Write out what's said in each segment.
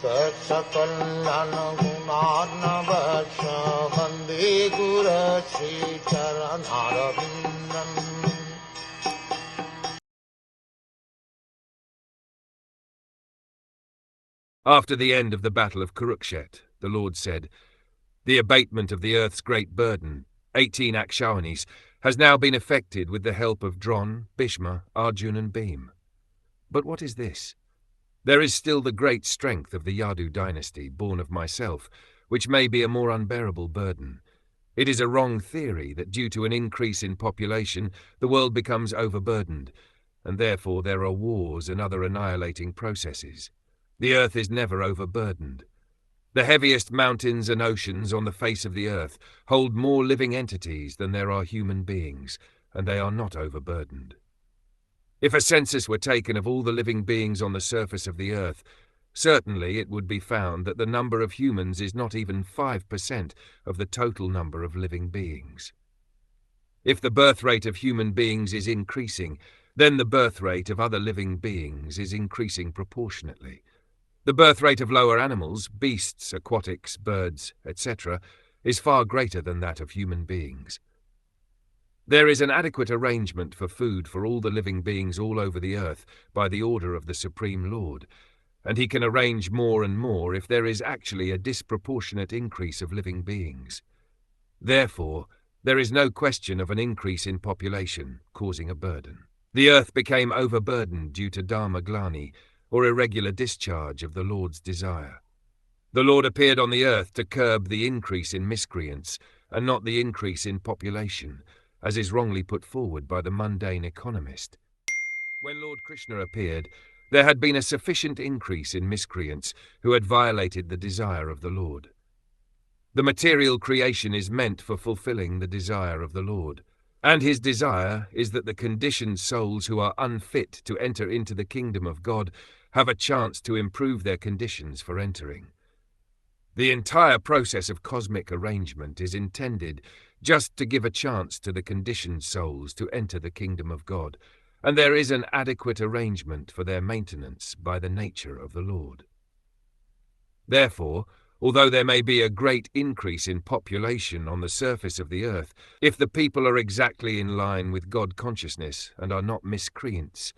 Saksakallan gunarnavasya Vande Guru Sri Charanarabindam. After the end of the battle of Kurukshet, the Lord said, "The abatement of the earth's great burden, 18 Akshawanis, has now been effected with the help of Dron, Bhishma, Arjun and Bhim. But what is this? There is still the great strength of the Yadu dynasty, born of myself, which may be a more unbearable burden. It is a wrong theory that due to an increase in population, the world becomes overburdened, and therefore there are wars and other annihilating processes. The earth is never overburdened. The heaviest mountains and oceans on the face of the earth hold more living entities than there are human beings, and they are not overburdened. If a census were taken of all the living beings on the surface of the earth, certainly it would be found that the number of humans is not even 5% of the total number of living beings. If the birth rate of human beings is increasing, then the birth rate of other living beings is increasing proportionately. The birth rate of lower animals, beasts, aquatics, birds, etc., is far greater than that of human beings. There is an adequate arrangement for food for all the living beings all over the earth by the order of the Supreme Lord, and he can arrange more and more if there is actually a disproportionate increase of living beings. Therefore, there is no question of an increase in population causing a burden. The earth became overburdened due to dharma glani, or irregular discharge of the Lord's desire. The Lord appeared on the earth to curb the increase in miscreants and not the increase in population, as is wrongly put forward by the mundane economist. When Lord Krishna appeared, there had been a sufficient increase in miscreants who had violated the desire of the Lord. The material creation is meant for fulfilling the desire of the Lord, and his desire is that the conditioned souls who are unfit to enter into the kingdom of God have a chance to improve their conditions for entering. The entire process of cosmic arrangement is intended just to give a chance to the conditioned souls to enter the kingdom of God, and there is an adequate arrangement for their maintenance by the nature of the Lord. Therefore, although there may be a great increase in population on the surface of the earth, if the people are exactly in line with God consciousness and are not miscreants,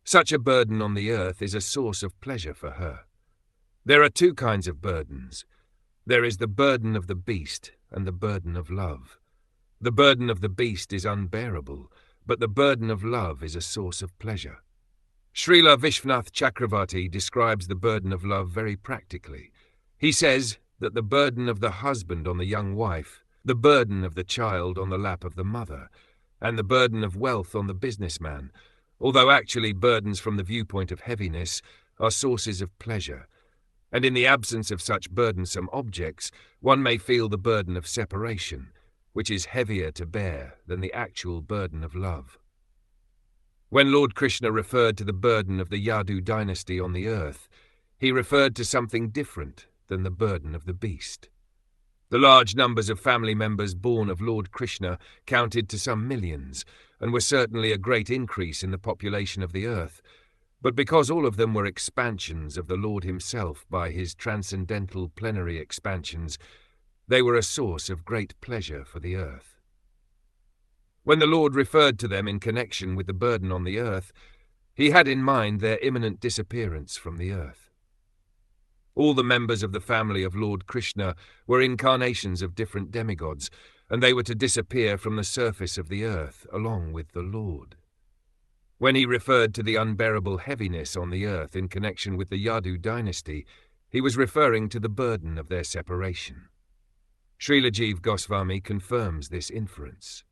such a burden on the earth is a source of pleasure for her. There are two kinds of burdens. There is the burden of the beast and the burden of love. The burden of the beast is unbearable, but the burden of love is a source of pleasure. Srila Vishwanath Chakravarti describes the burden of love very practically. He says that the burden of the husband on the young wife, the burden of the child on the lap of the mother, and the burden of wealth on the businessman, although actually burdens from the viewpoint of heaviness, are sources of pleasure, and in the absence of such burdensome objects, one may feel the burden of separation, which is heavier to bear than the actual burden of love. When Lord Krishna referred to the burden of the Yadu dynasty on the earth, he referred to something different than the burden of the beast. The large numbers of family members born of Lord Krishna counted to some millions, and were certainly a great increase in the population of the earth, but because all of them were expansions of the Lord himself by his transcendental plenary expansions, they were a source of great pleasure for the earth. When the Lord referred to them in connection with the burden on the earth, he had in mind their imminent disappearance from the earth. All the members of the family of Lord Krishna were incarnations of different demigods, and they were to disappear from the surface of the earth along with the Lord. When he referred to the unbearable heaviness on the earth in connection with the Yadu dynasty, he was referring to the burden of their separation. Srila Jiva Goswami confirms this inference.